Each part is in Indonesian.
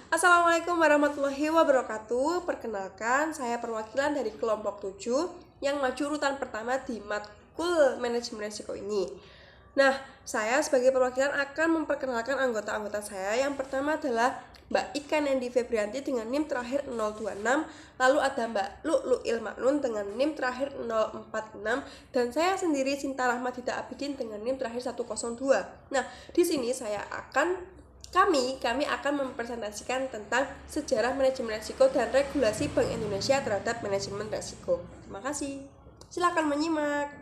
Assalamualaikum warahmatullahi wabarakatuh. Perkenalkan, saya perwakilan dari kelompok 7 yang maju urutan pertama di matkul manajemen risiko ini. Nah, saya sebagai perwakilan akan memperkenalkan anggota-anggota saya. Yang pertama adalah Mbak Ika Nendi Febrianti dengan NIM terakhir 026, lalu ada Mbak Lu'lu'il Maknun dengan NIM terakhir 046, dan saya sendiri Sinta Rahmadita Abidin dengan NIM terakhir 102. Nah, di sini kami akan mempresentasikan tentang sejarah manajemen risiko dan regulasi Bank Indonesia terhadap manajemen risiko. Terima kasih. Silakan menyimak.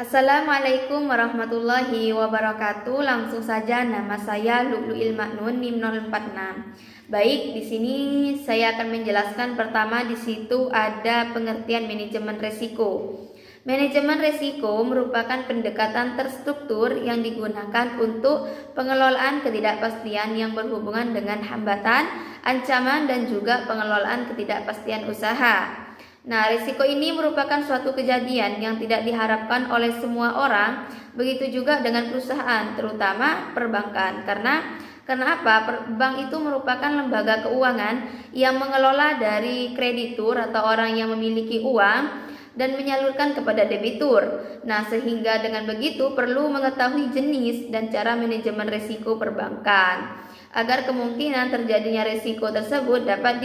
Assalamualaikum warahmatullahi wabarakatuh. Langsung saja, nama saya Lu'lu'il Maknun NIM 046. Baik, di sini saya akan menjelaskan pertama di situ ada pengertian manajemen risiko. Manajemen risiko merupakan pendekatan terstruktur yang digunakan untuk pengelolaan ketidakpastian yang berhubungan dengan hambatan, ancaman, dan juga pengelolaan ketidakpastian usaha. Nah, risiko ini merupakan suatu kejadian yang tidak diharapkan oleh semua orang, begitu juga dengan perusahaan, terutama perbankan. Karena apa? Bank itu merupakan lembaga keuangan yang mengelola dari kreditur atau orang yang memiliki uang dan menyalurkan kepada debitur. Nah, sehingga dengan begitu perlu mengetahui jenis dan cara manajemen risiko perbankan agar kemungkinan terjadinya risiko tersebut dapat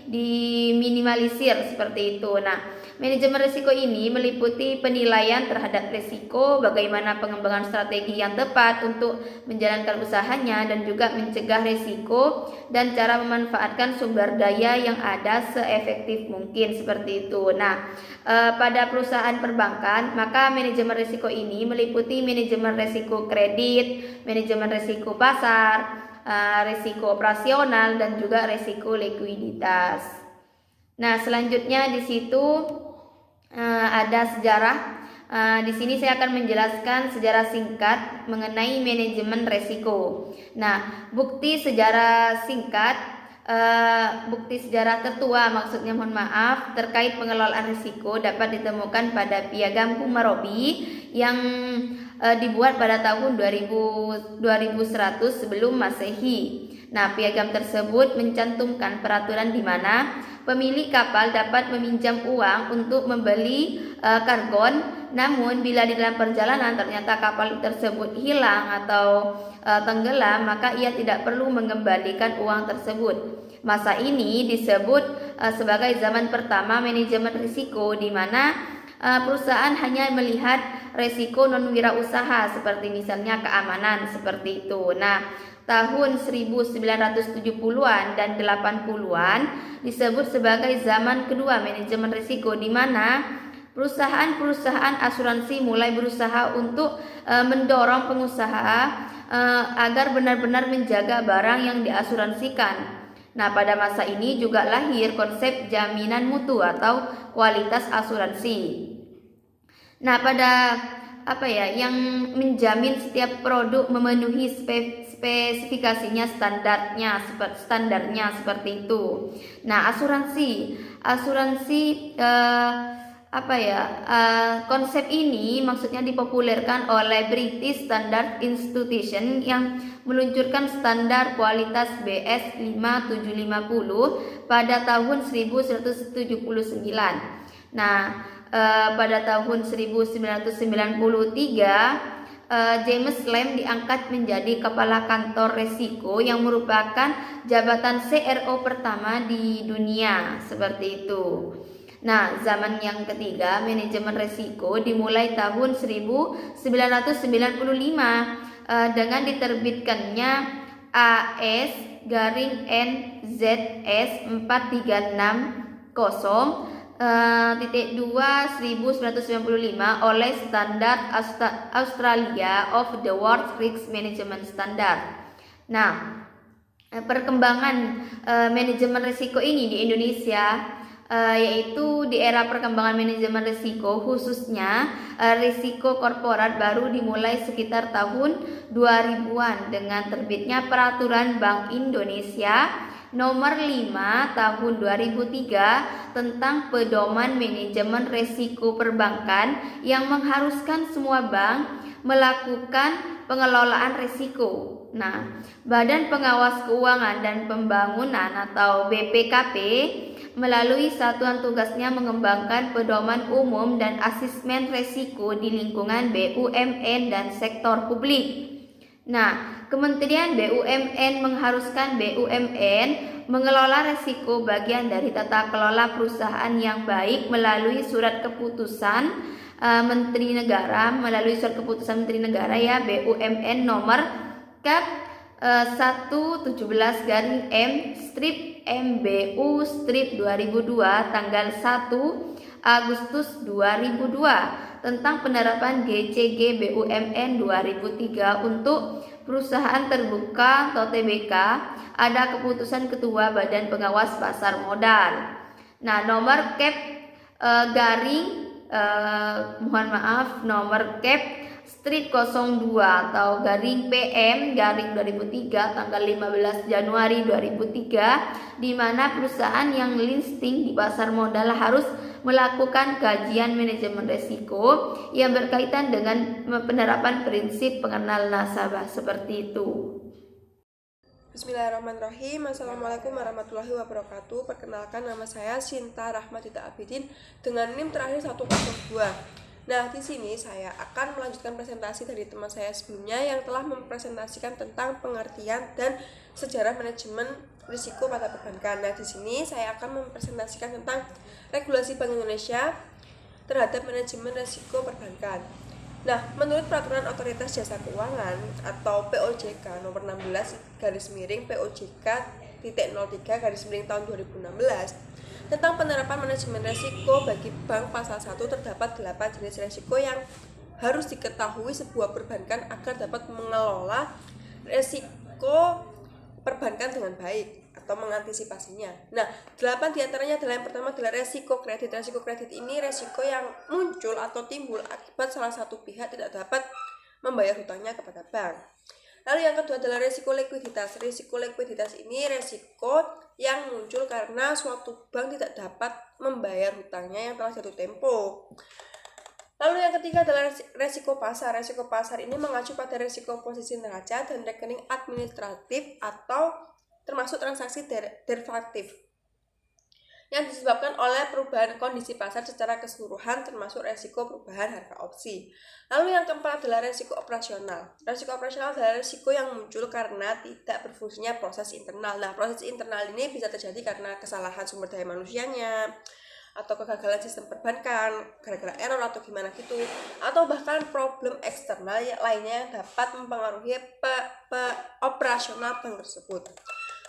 diminimalisir seperti itu. Nah, manajemen risiko ini meliputi penilaian terhadap risiko, bagaimana pengembangan strategi yang tepat untuk menjalankan usahanya dan juga mencegah risiko, dan cara memanfaatkan sumber daya yang ada seefektif mungkin seperti itu. Nah, pada perusahaan perbankan, maka manajemen risiko ini meliputi manajemen risiko kredit, manajemen risiko pasar, risiko operasional, dan juga risiko likuiditas. Nah, selanjutnya di situ ada sejarah. Di sini saya akan menjelaskan sejarah singkat mengenai manajemen risiko. Nah, bukti sejarah tertua maksudnya terkait pengelolaan risiko dapat ditemukan pada Piagam Hammurabi yang dibuat pada tahun 2100 sebelum Masehi. Nah, piagam tersebut mencantumkan peraturan di mana pemilik kapal dapat meminjam uang untuk membeli karbon. Namun bila di dalam perjalanan ternyata kapal tersebut hilang atau tenggelam, maka ia tidak perlu mengembalikan uang tersebut. Masa ini disebut sebagai zaman pertama manajemen risiko, di mana perusahaan hanya melihat risiko non-wirausaha seperti misalnya keamanan seperti itu. Nah, tahun 1970-an dan 80-an disebut sebagai zaman kedua manajemen risiko, di mana perusahaan-perusahaan asuransi mulai berusaha untuk mendorong pengusaha agar benar-benar menjaga barang yang diasuransikan. Nah, pada masa ini juga lahir konsep jaminan mutu atau kualitas asuransi. Nah, pada yang menjamin setiap produk memenuhi spesifikasinya, standarnya seperti itu. Nah, asuransi konsep ini maksudnya dipopulerkan oleh British Standard Institution yang meluncurkan standar kualitas BS 5750 pada tahun 1979. Nah, pada tahun 1993 James Lamb diangkat menjadi kepala kantor risiko yang merupakan jabatan CRO pertama di dunia seperti itu. Nah, zaman yang ketiga manajemen risiko dimulai tahun 1995 dengan diterbitkannya AS/NZS 436-2/1995 oleh Standard Australia of the World Risk Management Standard. Nah, perkembangan manajemen risiko ini di Indonesia yaitu di era perkembangan manajemen risiko, khususnya risiko korporat, baru dimulai sekitar tahun 2000-an dengan terbitnya Peraturan Bank Indonesia Nomor 5 Tahun 2003 tentang pedoman manajemen risiko perbankan yang mengharuskan semua bank melakukan pengelolaan risiko. Nah, Badan Pengawas Keuangan dan Pembangunan atau BPKP melalui satuan tugasnya mengembangkan pedoman umum dan asesmen risiko di lingkungan BUMN dan sektor publik. Nah, Kementerian BUMN mengharuskan BUMN mengelola risiko bagian dari tata kelola perusahaan yang baik melalui surat keputusan Menteri Negara ya BUMN nomor Kep 117/M/MBU/2002 tanggal 1 Agustus 2002 tentang penerapan GCG BUMN 2003 untuk perusahaan terbuka atau TBK. Ada keputusan Ketua Badan Pengawas Pasar Modal. Nah, nomor Kep nomor Kep Street 02 atau garing PM garing 2003 tanggal 15 Januari 2003 di mana perusahaan yang listing di pasar modal harus melakukan kajian manajemen risiko yang berkaitan dengan penerapan prinsip pengenal nasabah seperti itu. Bismillahirrahmanirrahim. Assalamualaikum warahmatullahi wabarakatuh. Perkenalkan, nama saya Sinta Rahmatita Abidin dengan NIM terakhir 102. Nah, di sini saya akan melanjutkan presentasi dari teman saya sebelumnya yang telah mempresentasikan tentang pengertian dan sejarah manajemen risiko pada perbankan. Nah, di sini saya akan mempresentasikan tentang regulasi Bank Indonesia terhadap manajemen risiko perbankan. Nah, menurut Peraturan Otoritas Jasa Keuangan atau POJK nomor 16/POJK.03 tahun 2016 tentang penerapan manajemen risiko bagi bank pasal 1 terdapat 8 jenis risiko yang harus diketahui sebuah perbankan agar dapat mengelola risiko perbankan dengan baik atau mengantisipasinya. Nah, 8 diantaranya adalah yang pertama adalah resiko kredit. Resiko kredit ini resiko yang muncul atau timbul akibat salah satu pihak tidak dapat membayar hutangnya kepada bank. Lalu yang kedua adalah resiko likuiditas. Resiko likuiditas ini resiko yang muncul karena suatu bank tidak dapat membayar hutangnya yang telah jatuh tempo. Lalu yang ketiga adalah resiko pasar. Resiko pasar ini mengacu pada resiko posisi neraca dan rekening administratif atau termasuk transaksi derivatif yang disebabkan oleh perubahan kondisi pasar secara keseluruhan termasuk resiko perubahan harga opsi. Lalu yang keempat adalah resiko operasional. Resiko operasional adalah resiko yang muncul karena tidak berfungsinya proses internal. Nah, proses internal ini bisa terjadi karena kesalahan sumber daya manusianya atau kegagalan sistem perbankan gara-gara error atau gimana gitu, atau bahkan problem eksternal lainnya yang dapat mempengaruhi operasional bank tersebut.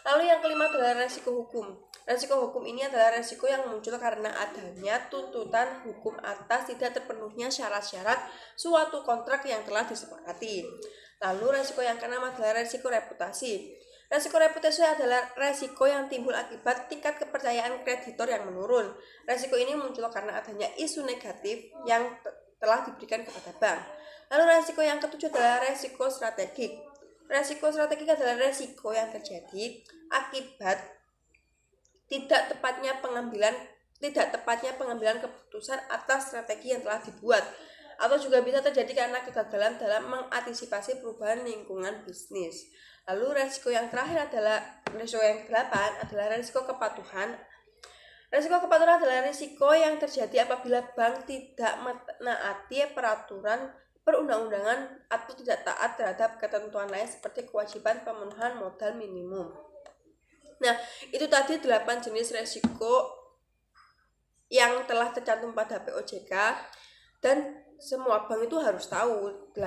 Lalu yang kelima adalah resiko hukum. Resiko hukum ini adalah resiko yang muncul karena adanya tuntutan hukum atas tidak terpenuhnya syarat-syarat suatu kontrak yang telah disepakati. Lalu resiko yang keenam adalah resiko reputasi. Resiko reputasi adalah resiko yang timbul akibat tingkat kepercayaan kreditor yang menurun. Resiko ini muncul karena adanya isu negatif yang telah diberikan kepada bank. Lalu resiko yang ketujuh adalah resiko strategik. Resiko strategik adalah resiko yang terjadi akibat tidak tepatnya pengambilan keputusan atas strategi yang telah dibuat, atau juga bisa terjadi karena kegagalan dalam mengantisipasi perubahan lingkungan bisnis. Lalu resiko yang terakhir adalah resiko yang ke-8 adalah resiko kepatuhan. Resiko kepatuhan adalah resiko yang terjadi apabila bank tidak menaati peraturan perundang-undangan atau tidak taat terhadap ketentuan lain seperti kewajiban pemenuhan modal minimum. Nah, itu tadi 8 jenis resiko yang telah tercantum pada POJK dan semua bank itu harus tahu 8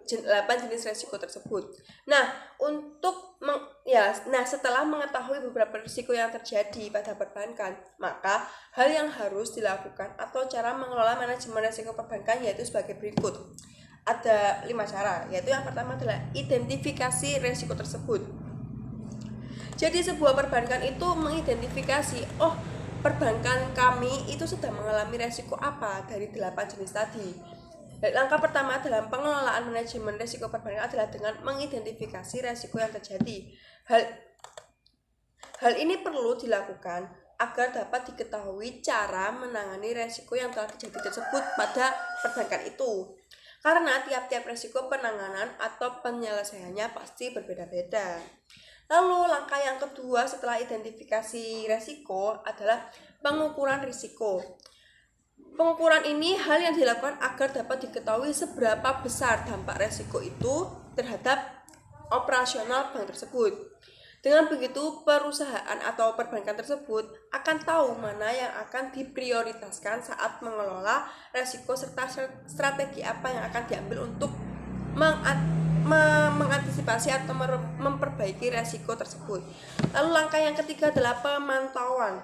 jenis resiko tersebut. Nah, setelah mengetahui beberapa risiko yang terjadi pada perbankan, maka hal yang harus dilakukan atau cara mengelola manajemen risiko perbankan yaitu sebagai berikut. Ada 5 cara, yaitu yang pertama adalah identifikasi risiko tersebut. Jadi sebuah perbankan itu mengidentifikasi, perbankan kami itu sedang mengalami resiko apa dari 8 jenis tadi. Langkah pertama dalam pengelolaan manajemen risiko perbankan adalah dengan mengidentifikasi risiko yang terjadi. Hal ini perlu dilakukan agar dapat diketahui cara menangani risiko yang telah terjadi tersebut pada perbankan itu. karena tiap-tiap resiko penanganan atau penyelesaiannya pasti berbeda-beda. Lalu langkah yang kedua setelah identifikasi resiko adalah pengukuran risiko. Pengukuran ini hal yang dilakukan agar dapat diketahui seberapa besar dampak resiko itu terhadap operasional bank tersebut. Dengan begitu, perusahaan atau perbankan tersebut akan tahu mana yang akan diprioritaskan saat mengelola resiko serta strategi apa yang akan diambil untuk mengantisipasi atau memperbaiki resiko tersebut. Lalu langkah yang ketiga adalah pemantauan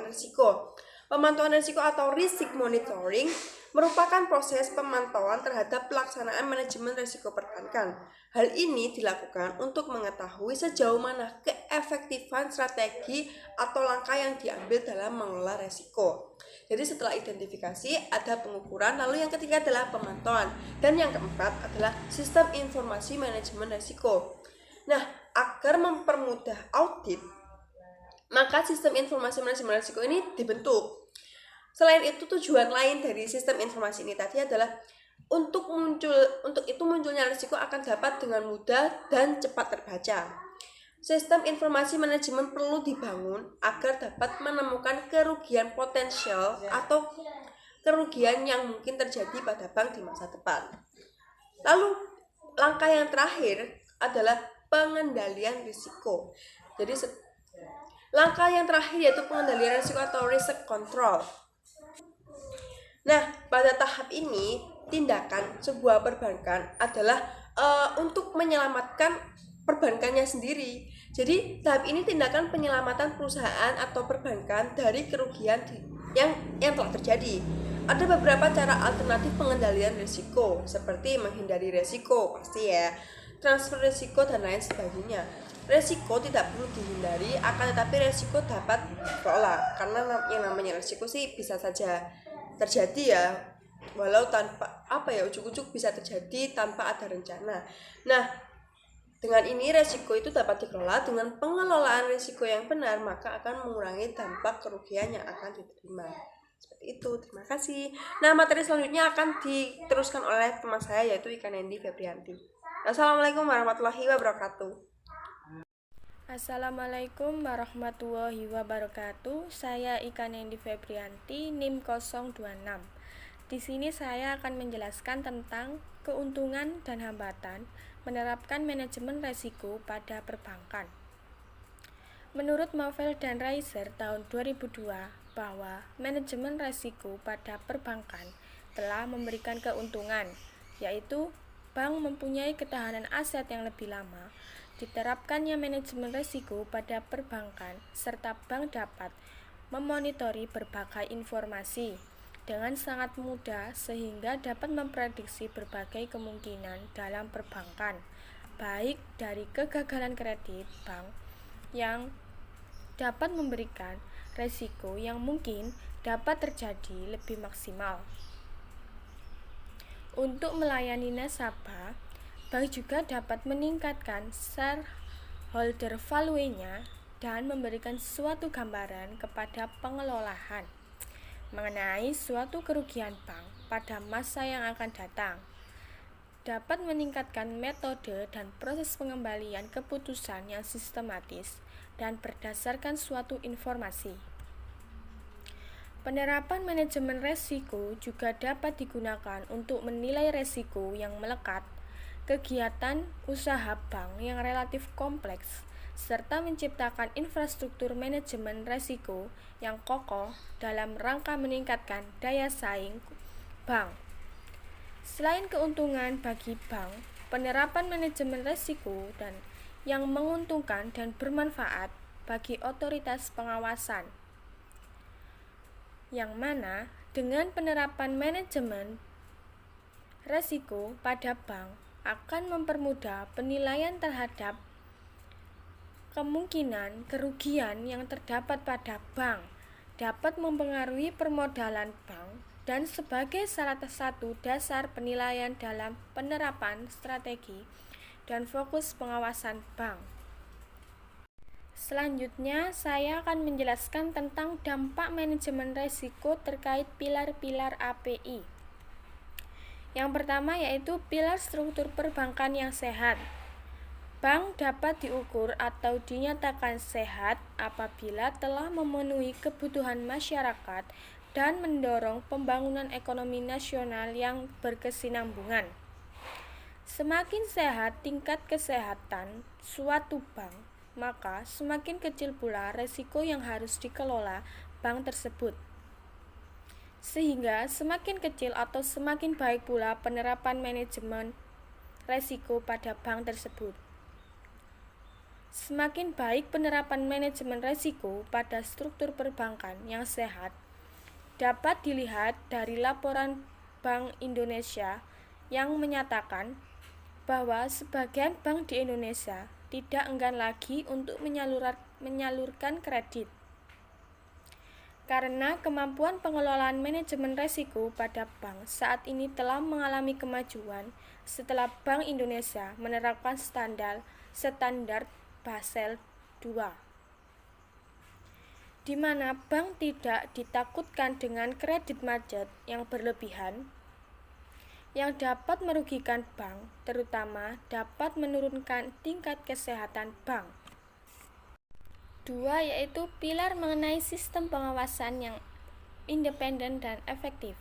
risiko. Pemantauan risiko atau risk monitoring merupakan proses pemantauan terhadap pelaksanaan manajemen risiko perbankan. Hal ini dilakukan untuk mengetahui sejauh mana keefektifan strategi atau langkah yang diambil dalam mengelola risiko. Jadi setelah identifikasi ada pengukuran, lalu yang ketiga adalah pemantauan, dan yang keempat adalah sistem informasi manajemen risiko. Nah, agar mempermudah audit, maka sistem informasi manajemen risiko ini dibentuk. Selain itu, tujuan lain dari sistem informasi ini tadi adalah untuk itu munculnya risiko akan dapat dengan mudah dan cepat terbaca. Sistem informasi manajemen perlu dibangun agar dapat menemukan kerugian potensial atau kerugian yang mungkin terjadi pada bank di masa depan. Lalu, langkah yang terakhir adalah pengendalian risiko. Jadi, langkah yang terakhir yaitu pengendalian risiko atau risk control. Nah, pada tahap ini, tindakan sebuah perbankan adalah untuk menyelamatkan perbankannya sendiri. Jadi tahap ini tindakan penyelamatan perusahaan atau perbankan dari kerugian yang telah terjadi. Ada beberapa cara alternatif pengendalian risiko, seperti menghindari risiko pasti ya, transfer risiko dan lain sebagainya. Risiko tidak perlu dihindari, akan tetapi risiko dapat dikelola, karena yang namanya risiko sih bisa saja terjadi ya, walau tanpa ujuk-ujuk bisa terjadi tanpa ada rencana. Nah, dengan ini resiko itu dapat dikelola. Dengan pengelolaan risiko yang benar, maka akan mengurangi dampak kerugian yang akan diterima. Seperti itu, terima kasih. Nah, materi selanjutnya akan diteruskan oleh teman saya yaitu Ika Nendi Febrianti. Assalamualaikum warahmatullahi wabarakatuh. Assalamualaikum warahmatullahi wabarakatuh. Saya Ika Nendi Febrianti, NIM 026. Di sini saya akan menjelaskan tentang keuntungan dan hambatan menerapkan manajemen risiko pada perbankan. Menurut Mauvel dan Reiser tahun 2002 bahwa manajemen risiko pada perbankan telah memberikan keuntungan, yaitu bank mempunyai ketahanan aset yang lebih lama, diterapkannya manajemen risiko pada perbankan, serta bank dapat memonitori berbagai informasi dengan sangat mudah sehingga dapat memprediksi berbagai kemungkinan dalam perbankan, baik dari kegagalan kredit bank yang dapat memberikan risiko yang mungkin dapat terjadi lebih maksimal. Untuk melayani nasabah, bank juga dapat meningkatkan shareholder value-nya dan memberikan suatu gambaran kepada pengelolaan mengenai suatu kerugian bank pada masa yang akan datang, dapat meningkatkan metode dan proses pengembalian keputusan yang sistematis dan berdasarkan suatu informasi. Penerapan manajemen risiko juga dapat digunakan untuk menilai risiko yang melekat, kegiatan usaha bank yang relatif kompleks, serta menciptakan infrastruktur manajemen risiko yang kokoh dalam rangka meningkatkan daya saing bank. Selain keuntungan bagi bank, penerapan manajemen risiko dan yang menguntungkan dan bermanfaat bagi otoritas pengawasan, yang mana dengan penerapan manajemen risiko pada bank akan mempermudah penilaian terhadap kemungkinan kerugian yang terdapat pada bank, dapat mempengaruhi permodalan bank, dan sebagai salah satu dasar penilaian dalam penerapan strategi dan fokus pengawasan bank. Selanjutnya, saya akan menjelaskan tentang dampak manajemen risiko terkait pilar-pilar API. Yang pertama yaitu pilar struktur perbankan yang sehat. Bank dapat diukur atau dinyatakan sehat apabila telah memenuhi kebutuhan masyarakat dan mendorong pembangunan ekonomi nasional yang berkesinambungan. Semakin sehat tingkat kesehatan suatu bank, maka semakin kecil pula resiko yang harus dikelola bank tersebut. Sehingga semakin kecil atau semakin baik pula penerapan manajemen resiko pada bank tersebut. Semakin baik penerapan manajemen resiko pada struktur perbankan yang sehat dapat dilihat dari laporan Bank Indonesia yang menyatakan bahwa sebagian bank di Indonesia tidak enggan lagi untuk menyalurkan kredit karena kemampuan pengelolaan manajemen risiko pada bank saat ini telah mengalami kemajuan setelah Bank Indonesia menerapkan standar Basel II, di mana bank tidak ditakutkan dengan kredit macet yang berlebihan yang dapat merugikan bank, terutama dapat menurunkan tingkat kesehatan bank. 2 yaitu pilar mengenai sistem pengawasan yang independen dan efektif.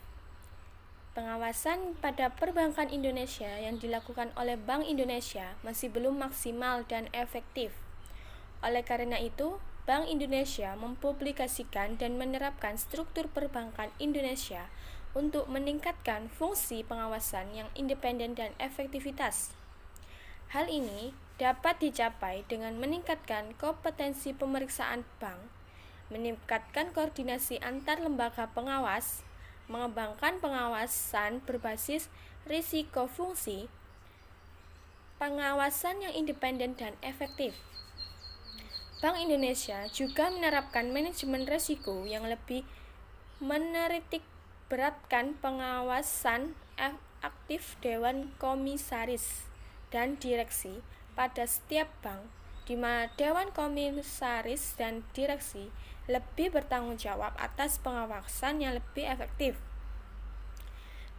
Pengawasan pada perbankan Indonesia yang dilakukan oleh Bank Indonesia masih belum maksimal dan efektif. Oleh karena itu, Bank Indonesia mempublikasikan dan menerapkan struktur perbankan Indonesia untuk meningkatkan fungsi pengawasan yang independen dan efektivitas. Hal ini dapat dicapai dengan meningkatkan kompetensi pemeriksaan bank, meningkatkan koordinasi antar lembaga pengawas, mengembangkan pengawasan berbasis risiko fungsi, pengawasan yang independen dan efektif. Bank Indonesia juga menerapkan manajemen risiko yang lebih menitik beratkan pengawasan aktif Dewan Komisaris dan Direksi pada setiap bank, di mana Dewan Komisaris dan Direksi lebih bertanggung jawab atas pengawasan yang lebih efektif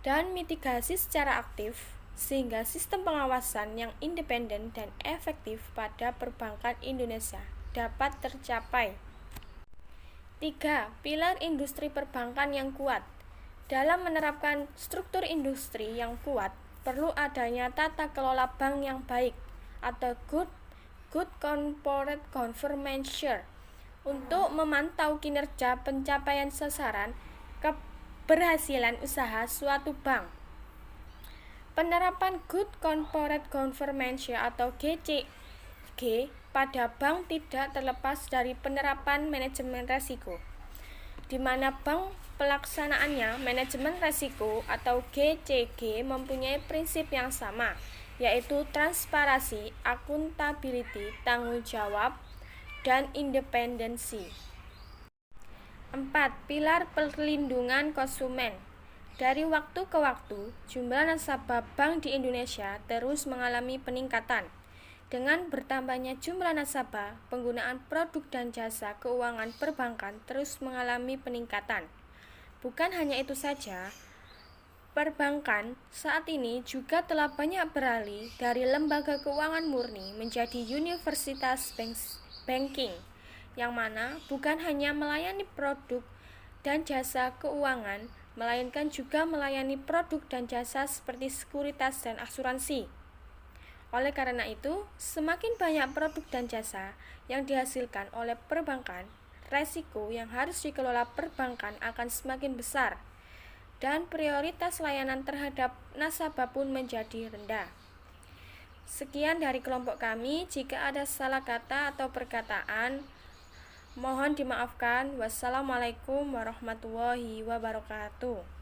dan mitigasi secara aktif, sehingga sistem pengawasan yang independen dan efektif pada perbankan Indonesia dapat tercapai. 3. Pilar industri perbankan yang kuat. Dalam menerapkan struktur industri yang kuat, perlu adanya tata kelola bank yang baik atau good corporate governance untuk memantau kinerja pencapaian sasaran keberhasilan usaha suatu bank. Penerapan good corporate governance atau GCG pada bank tidak terlepas dari penerapan manajemen risiko, di mana bank pelaksanaannya manajemen risiko atau GCG mempunyai prinsip yang sama, yaitu transparansi, akuntability, tanggung jawab, dan independensi. 4. Pilar perlindungan konsumen. Dari waktu ke waktu, jumlah nasabah bank di Indonesia terus mengalami peningkatan. Dengan bertambahnya jumlah nasabah, penggunaan produk dan jasa keuangan perbankan terus mengalami peningkatan. Bukan hanya itu saja, perbankan saat ini juga telah banyak beralih dari lembaga keuangan murni menjadi universitas banking, yang mana bukan hanya melayani produk dan jasa keuangan, melainkan juga melayani produk dan jasa seperti sekuritas dan asuransi. Oleh karena itu, semakin banyak produk dan jasa yang dihasilkan oleh perbankan, resiko yang harus dikelola perbankan akan semakin besar, dan prioritas layanan terhadap nasabah pun menjadi rendah. Sekian dari kelompok kami. Jika ada salah kata atau perkataan, mohon dimaafkan. Wassalamualaikum warahmatullahi wabarakatuh.